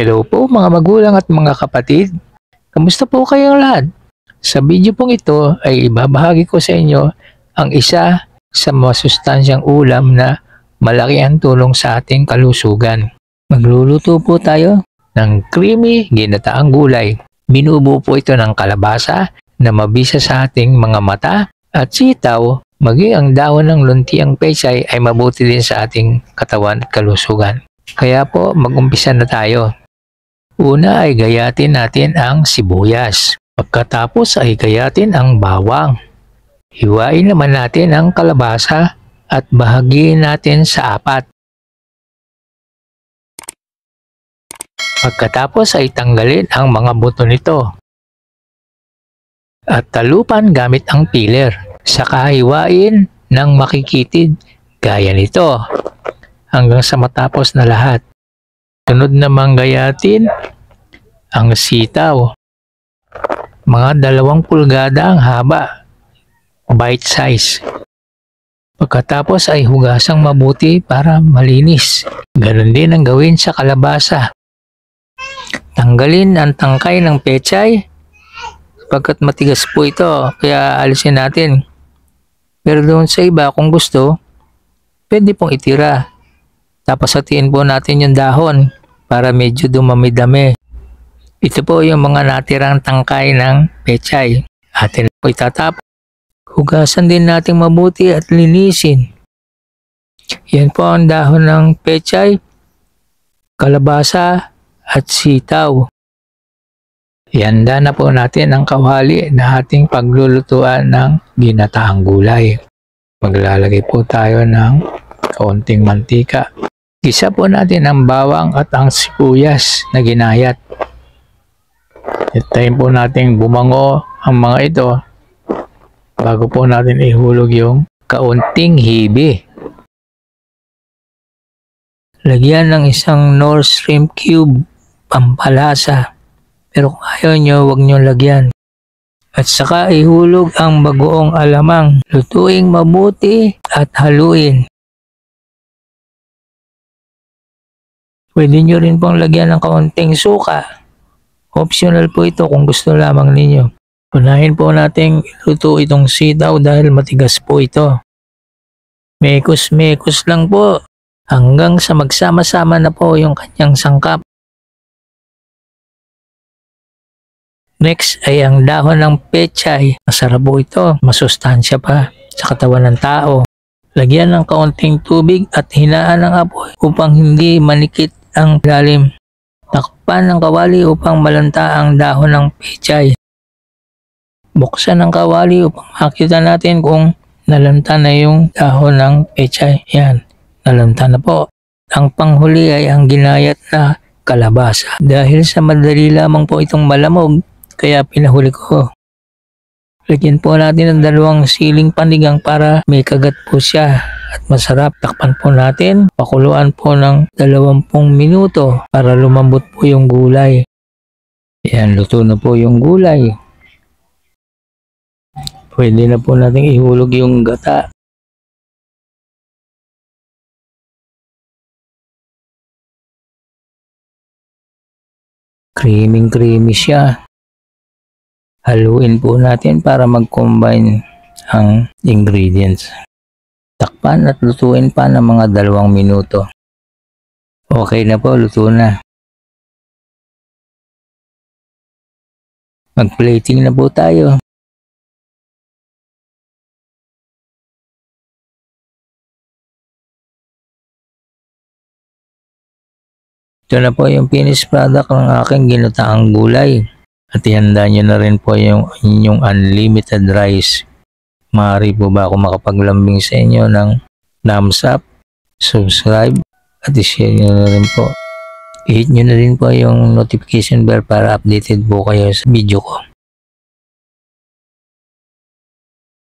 Hello po mga magulang at mga kapatid. Kamusta po kayong lahat? Sa video pong ito ay ibabahagi ko sa inyo ang isa sa masustansyang ulam na malaki ang tulong sa ating kalusugan. Magluluto po tayo ng creamy ginataang gulay. Binubuo po ito ng kalabasa na mabisa sa ating mga mata at sitaw, maging ang dahon ng luntiang pechay ay mabuti din sa ating katawan at kalusugan. Kaya po mag-umpisa na tayo. Una ay gayatin natin ang sibuyas. Pagkatapos ay gayatin ang bawang. Hiwain naman natin ang kalabasa at bahagiin natin sa 4. Pagkatapos ay tanggalin ang mga buto nito. At talupan gamit ang peeler. Saka hiwain ng makikitid gaya nito hanggang sa matapos na lahat. Sunod namang gayatin ang sitaw. Mga 2 pulgada ang haba, bite size. Pagkatapos ay hugasang mabuti para malinis. Ganon din ang gawin sa kalabasa. Tanggalin ang tangkay ng pechay sapagkat matigas po ito, kaya alisin natin. Pero doon sa iba, kung gusto, pwede pong itira. Tapos hatiin po natin yung dahon para medyo dumami-dami. Ito po yung mga natirang tangkay ng pechay. Atin po itatapon. Hugasan din natin mabuti at linisin. Yan po ang dahon ng pechay, kalabasa at sitaw. Ihanda na po natin ang kawali na ating paglulutuan ng ginataang gulay. Maglalagay po tayo ng kaunting mantika. Gisa po natin ang bawang at ang sibuyas na ginayat. Hintayin po natin bumango ang mga ito bago po natin ihulog yung kaunting hibi. Lagyan ng isang Knorr shrimp cube, pampalasa. Pero kung ayaw nyo, huwag nyo lagyan. At saka ihulog ang bagoong alamang. Lutuing mabuti at haluin. Pwede nyo rin pong lagyan ng kaunting suka. Optional po ito kung gusto lamang ninyo. Unahin po nating luto itong sitaw dahil matigas po ito. Mekos-mekos lang po hanggang sa magsama-sama na po yung kanyang sangkap. Next ay ang dahon ng pechay. Masarap po ito, masustansya pa sa katawan ng tao. Lagyan ng kaunting tubig at hinaan ng apoy upang hindi manikit ang lalim. Takpan ng kawali upang malanta ang dahon ng pechay. Buksan ang kawali upang makita natin kung nalanta na yung dahon ng pechay. Yan, nalanta na po. Ang panghuli ay ang ginayat na kalabasa. Dahil sa madali lamang po itong malamog, kaya pinahuli ko. Lagyan po natin ng 2 siling panigang para may kagat po siya at masarap. Takpan po natin, pakuluan po ng 20 minuto para lumambot po yung gulay. Yan, luto na po yung gulay. Pwede na po natin ihulog yung gata. Creamy siya. Haluin po natin para mag-combine ang ingredients. Takpan at lutuin pa ng mga 2 minuto. Okay na po, luto na. Mag-plating na po tayo. Ito na po yung finished product ng aking ginataang gulay. At ihanda nyo na rin po yung inyong unlimited rice. Maaari po ba ako makapaglambing sa inyo ng thumbs up, subscribe, at i-share nyo na rin po. I-hit nyo na rin po yung notification bell para updated po kayo sa video ko.